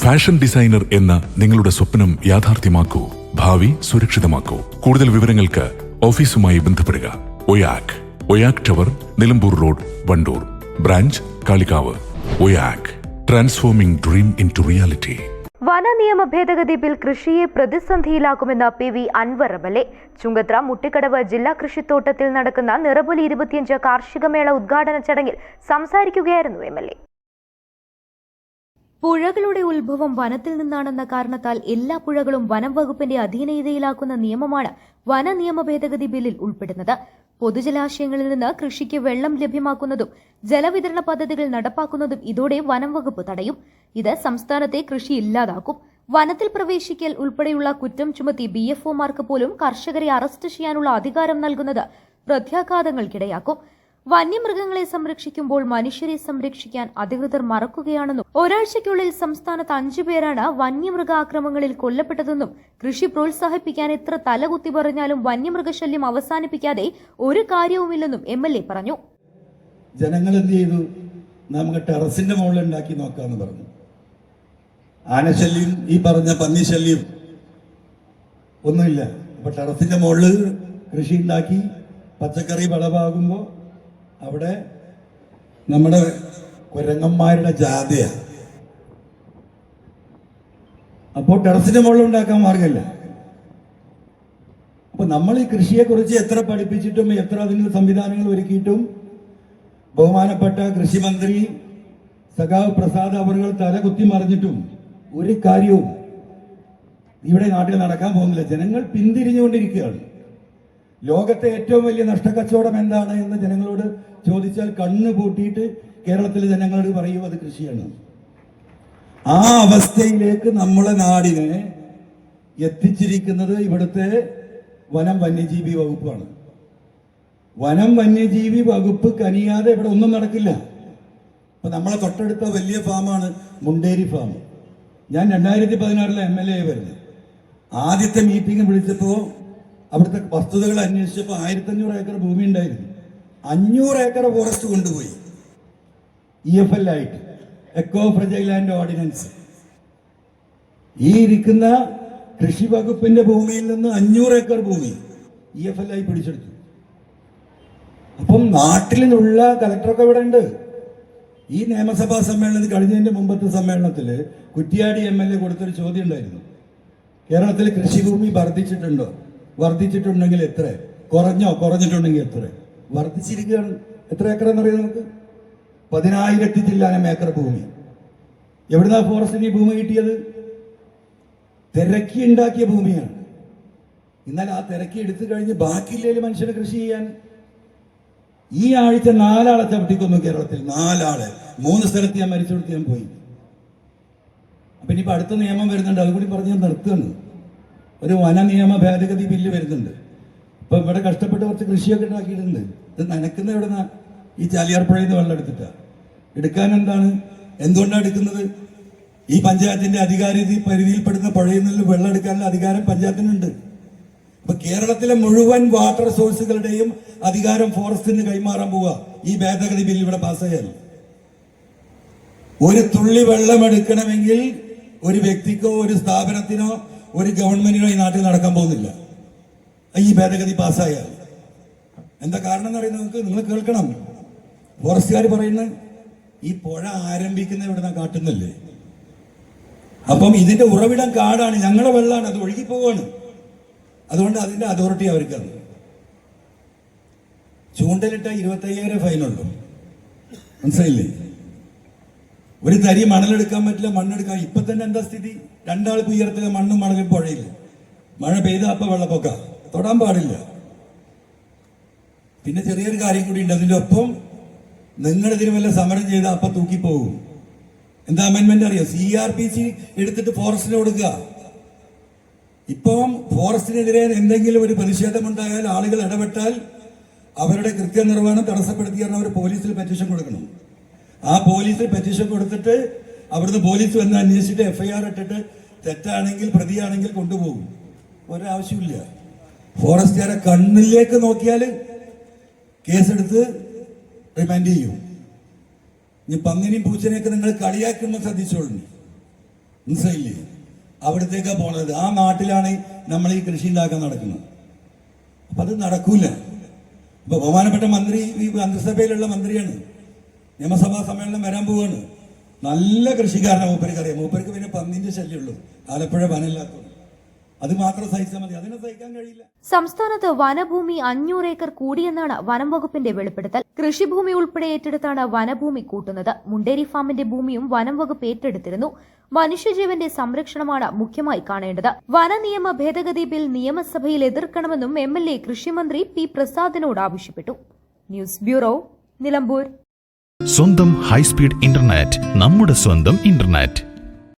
Fashion designer എന്ന നിങ്ങളുടെ സ്വപ്നം യാഥാർത്ഥ്യമാക്കൂ. ഭാവി സുരക്ഷിതമാക്കൂ. കൂടുതൽ വിവരങ്ങൾക്ക് ഓഫീസുമായി ബന്ധപ്പെടുക. Oyak tower, Nilambur road, Wandoor. Branch Kalikavu. Oyak, transforming dream into reality. വനനിയമ ഭേദഗതി ബിൽ കൃഷിയെ പ്രതിസന്ധിയിലാക്കുമെന്ന് PV അൻവർ MLA. ചുങ്കത്ര മുട്ടിക്കടവ് ജില്ലാ കൃഷിത്തോട്ടത്തിൽ നടക്കുന്ന നിറപൊലി 25 കാർഷിക മേള ഉദ്ഘാടന ചടങ്ങിൽ സംസാരിക്കുകയായിരുന്നു MLA. പുഴകളുടെ ഉത്ഭവം വനത്തിൽ നിന്നാണെന്ന കാരണത്താൽ എല്ലാ പുഴകളും വനം വകുപ്പിന്റെ അധീനതയിലാക്കുന്ന നിയമമാണ് വനനിയമ ഭേദഗതി ബില്ലിൽ ഉൾപ്പെടുന്നത്. പൊതുജലാശയങ്ങളിൽ നിന്ന് കൃഷിക്ക് വെള്ളം ലഭ്യമാക്കുന്നതും ജലവിതരണ പദ്ധതികൾ നടപ്പാക്കുന്നതും ഇതോടെ വനം വകുപ്പ് തടയും. ഇത് സംസ്ഥാനത്തെ കൃഷി ഇല്ലാതാക്കും. വനത്തിൽ പ്രവേശിക്കൽ ഉൾപ്പെടെയുള്ള കുറ്റം ചുമത്തി BFOമാർക്ക് പോലും കർഷകരെ അറസ്റ്റ് ചെയ്യാനുള്ള അധികാരം നൽകുന്നത് പ്രത്യാഘാതങ്ങൾക്കിടയാക്കും. വന്യമൃഗങ്ങളെ സംരക്ഷിക്കുമ്പോൾ മനുഷ്യരെ സംരക്ഷിക്കാൻ അധികൃതർ മറക്കുകയാണെന്നും ഒരാഴ്ചയ്ക്കുള്ളിൽ സംസ്ഥാനത്ത് 5 പേരാണ് വന്യമൃഗാക്രമങ്ങളിൽ കൊല്ലപ്പെട്ടതെന്നും കൃഷി പ്രോത്സാഹിപ്പിക്കാൻ എത്ര തലകുത്തി പറഞ്ഞാലും വന്യമൃഗശല്യം അവസാനിപ്പിക്കാതെ ഒരു കാര്യവുമില്ലെന്നും MLA പറഞ്ഞു. ജനങ്ങൾ എന്ത് ചെയ്തു? നമുക്ക് ടെറസിന്റെ മുകളിൽ ഉണ്ടാക്കി നോക്കാന്ന് പറഞ്ഞു. ആനശല്യം, ഈ പറഞ്ഞ പന്നിശല്യം ഒന്നുമില്ല. അപ്പൊ ടെറസിന്റെ മുകളിൽ കൃഷി ഉണ്ടാക്കി പച്ചക്കറി വിളവാകുമ്പോൾ അവിടെ നമ്മുടെ കുരങ്ങന്മാരുടെ ജാഥയാ. അപ്പോൾ ടെറസിന്റെ മുകളിൽ ഉണ്ടാക്കാൻ മാർഗമില്ല. അപ്പൊ നമ്മൾ ഈ കൃഷിയെക്കുറിച്ച് എത്ര പഠിപ്പിച്ചിട്ടും എത്ര അതിനുള്ള സംവിധാനങ്ങൾ ഒരുക്കിയിട്ടും ബഹുമാനപ്പെട്ട കൃഷിമന്ത്രി സഖാവ് പ്രസാദ് അവർ തല കുത്തി മറിഞ്ഞിട്ടും ഒരു കാര്യവും ഇവിടെ നാട്ടിൽ നടക്കാൻ പോകുന്നില്ല. ജനങ്ങൾ പിന്തിരിഞ്ഞുകൊണ്ടിരിക്കുകയാണ്. ലോകത്തെ ഏറ്റവും വലിയ നഷ്ടക്കച്ചവടം എന്താണ് എന്ന് ജനങ്ങളോട് ചോദിച്ചാൽ കണ്ണ് പൂട്ടിയിട്ട് കേരളത്തിലെ ജനങ്ങളോട് പറയൂ, അത് കൃഷിയാണ്. ആ അവസ്ഥയിലേക്ക് നമ്മളെ നാടിനെ എത്തിച്ചിരിക്കുന്നത് ഇവിടുത്തെ വനം വന്യജീവി വകുപ്പാണ്. വനം വന്യജീവി വകുപ്പ് കനിയാതെ ഇവിടെ ഒന്നും നടക്കില്ല. ഇപ്പൊ നമ്മളെ തൊട്ടടുത്ത വലിയ ഫാമാണ് മുണ്ടേരി ഫാം. ഞാൻ 2016 MLA വരുന്നത്. ആദ്യത്തെ മീറ്റിംഗ് വിളിച്ചപ്പോൾ അവിടുത്തെ വസ്തുതകൾ അന്വേഷിച്ചപ്പോൾ 1500 ഏക്കർ ഭൂമി ഉണ്ടായിരുന്നു. 500 ഏക്കർ ഫോറസ്റ്റ് കൊണ്ടുപോയി EFL ആയിട്ട്, എക്കോ ഫ്രജൈൽ ലാൻഡ് ഓർഡിനൻസ്. ഈ ഇരിക്കുന്ന കൃഷി വകുപ്പിന്റെ ഭൂമിയിൽ നിന്ന് 500 ഏക്കർ ഭൂമി EFL ആയി പിടിച്ചെടുത്തു. അപ്പം നാട്ടിലുള്ള കളക്ടറൊക്കെ ഇവിടെ ഉണ്ട്. ഈ നിയമസഭാ സമ്മേളനത്തിൽ കഴിഞ്ഞതിന്റെ മുമ്പത്തെ സമ്മേളനത്തിൽ കുറ്റിയാടി MLA കൊടുത്തൊരു ചോദ്യം ഉണ്ടായിരുന്നു. കേരളത്തിൽ കൃഷിഭൂമി വർദ്ധിച്ചിട്ടുണ്ടോ? വർദ്ധിച്ചിട്ടുണ്ടെങ്കിൽ എത്ര? കുറഞ്ഞിട്ടുണ്ടെങ്കിൽ എത്ര? വർദ്ധിച്ചിരിക്കുകയാണ്. എത്ര ഏക്കർ എന്നറിയാം നമുക്ക്? 10,000 ചില്ലാനം ഏക്കർ ഭൂമി. എവിടുന്നാ ഫോറസ്റ്റിന് ഈ ഭൂമി കിട്ടിയത്? തിരക്കി ഉണ്ടാക്കിയ ഭൂമിയാണ്. എന്നാൽ ആ തിരക്കി എടുത്തു കഴിഞ്ഞ് ബാക്കിയില്ലേലും മനുഷ്യന് കൃഷി ചെയ്യാൻ. ഈ ആഴ്ച 4 ആളെ ചവിട്ടിക്കൊന്നു കേരളത്തിൽ. 4 ആളെ 3 സ്ഥലത്ത് ഞാൻ മരിച്ചെടുത്ത് ഞാൻ പോയി. അപ്പൊ ഇനിയിപ്പോ അടുത്ത നിയമം വരുന്നുണ്ട്, അതുകൂടി പറഞ്ഞ് ഞാൻ നിർത്തുകയാണ്. ഒരു വന നിയമ ഭേദഗതി ബില്ല് വരുന്നുണ്ട്. ഇപ്പൊ ഇവിടെ കഷ്ടപ്പെട്ട് കുറച്ച് കൃഷിയൊക്കെ ഉണ്ടാക്കിയിട്ടുണ്ട്. ഇത് നനക്കുന്ന എവിടുന്ന? ഈ ചാലിയാർപ്പുഴയിൽ നിന്ന് വെള്ളം എടുത്തിട്ടാ. എടുക്കാൻ എന്താണ്? എന്തുകൊണ്ടാണ് എടുക്കുന്നത്? ഈ പഞ്ചായത്തിന്റെ അധികാര പരിധിയിൽപ്പെടുന്ന പുഴയിൽ നിന്ന് വെള്ളം എടുക്കാനുള്ള അധികാരം പഞ്ചായത്തിനുണ്ട്. ഇപ്പൊ കേരളത്തിലെ മുഴുവൻ വാട്ടർ സോഴ്സുകളുടെയും അധികാരം ഫോറസ്റ്റിന് കൈമാറാൻ പോവുക ഈ ഭേദഗതി ബില്ല് ഇവിടെ പാസ്സായാൽ. ഒരു തുള്ളി വെള്ളം എടുക്കണമെങ്കിൽ ഒരു വ്യക്തിക്കോ ഒരു സ്ഥാപനത്തിനോ ഒരു ഗവൺമെന്റിനോ ഈ നാട്ടിൽ നടക്കാൻ പോകുന്നില്ല ഈ ഭേദഗതി പാസ്സായാൽ. എന്താ കാരണം എന്ന് പറയുന്നത് നിങ്ങൾ കേൾക്കണം. ഫോറസ്റ്റുകാർ പറയുന്നത് ഈ പുഴ ആരംഭിക്കുന്ന ഇവിടെ കാട്ടുന്നല്ലേ. അപ്പം ഇതിന്റെ ഉറവിടം കാടാണ്, ഞങ്ങളുടെ വെള്ളമാണ്, അത് ഒഴുകി പോവാണ്. അതുകൊണ്ട് അതിന്റെ അതോറിറ്റി അവർക്കാണ്. ചൂണ്ടലിട്ട 25,000 ഫൈനുള്ളൂ. മനസ്സിലായില്ലേ? ഒരു തരി മണലെടുക്കാൻ പറ്റില്ല, മണ്ണെടുക്കാൻ. ഇപ്പൊ തന്നെ എന്താ സ്ഥിതി? 2 ആൾക്ക് ഉയരത്തിലെ മണ്ണും മണലും പുഴയില്ല. മഴ പെയ്താ അപ്പൊ വെള്ളപ്പൊക്ക, തൊടാൻ പാടില്ല. പിന്നെ ചെറിയൊരു കാര്യം കൂടി ഉണ്ട്. അതിന്റെ ഒപ്പം നിങ്ങൾ ഇതിന് വല്ല സമരം ചെയ്താൽ അപ്പൊ തൂക്കിപ്പോകും. എന്താ അമെന്റ്മെന്റ് അറിയോ? CRPC എടുത്തിട്ട് ഫോറസ്റ്റിന് കൊടുക്കുക. ഇപ്പം ഫോറസ്റ്റിനെതിരെ എന്തെങ്കിലും ഒരു പ്രതിഷേധമുണ്ടായാൽ, ആളുകൾ ഇടപെട്ടാൽ അവരുടെ കൃത്യനിർവഹണം തടസ്സപ്പെടുത്തി അവർ പോലീസിൽ പെറ്റീഷൻ കൊടുക്കണം. ആ പോലീസിൽ പെറ്റീഷൻ കൊടുത്തിട്ട് അവിടുന്ന് പോലീസ് വന്ന് അന്വേഷിച്ചിട്ട് FIR ഇട്ടിട്ട് തെറ്റാണെങ്കിൽ പ്രതിയാണെങ്കിൽ കൊണ്ടുപോകും. ഒരാവശ്യമില്ല. ഫോറസ്റ്റുകാരെ കണ്ണിലേക്ക് നോക്കിയാൽ കേസെടുത്ത് റിമാൻഡ് ചെയ്യും. ഇനി പന്നിനെയും പൂച്ചനെയൊക്കെ നിങ്ങൾ കളിയാക്കുമ്പോൾ ശ്രദ്ധിച്ചോളൂ. മനസ്സിലായില്ലേ? അവിടത്തേക്കാണ് പോണത്. ആ നാട്ടിലാണ് നമ്മൾ ഈ കൃഷി ഉണ്ടാക്കാൻ നടക്കുന്നത്. അപ്പൊ അത് നടക്കൂല. ഇപ്പൊ ബഹുമാനപ്പെട്ട മന്ത്രി ഈ മന്ത്രിസഭയിലുള്ള മന്ത്രിയാണ്, നിയമസഭാ സമ്മേളനം വരാൻ പോവാണ്. നല്ല കൃഷിക്കാരനാണ് മൂപ്പർക്ക് അറിയാം. മൂപ്പർക്ക് പിന്നെ പന്നിന്റെ ശല്യമുള്ളൂ, ആലപ്പുഴ വനമില്ലാത്തത്. അത് മാത്രം സഹിച്ചാൽ മതി, അതിനെ സഹിക്കാൻ കഴിയില്ല. സംസ്ഥാനത്ത് വനഭൂമി 500 ഏക്കർ കൂടിയെന്നാണ് വനം വകുപ്പിന്റെ വെളിപ്പെടുത്തൽ. കൃഷിഭൂമി ഉൾപ്പെടെ ഏറ്റെടുത്താണ് വനഭൂമി കൂട്ടുന്നത്. മുണ്ടേരി ഫാമിന്റെ ഭൂമിയും വനം വകുപ്പ് ഏറ്റെടുത്തിരുന്നു. മനുഷ്യജീവന്റെ സംരക്ഷണമാണ് മുഖ്യമായി കാണേണ്ടത്. വനനിയമ ഭേദഗതി ബിൽ നിയമസഭയിൽ എതിർക്കണമെന്നും MLA കൃഷിമന്ത്രി P. പ്രസാദിനോട് ആവശ്യപ്പെട്ടു. News bureau, Nilambur. സ്വന്തം ഹൈസ്പീഡ് ഇന്റർനെറ്റ്, നമ്മുടെ സ്വന്തം ഇന്റർനെറ്റ്.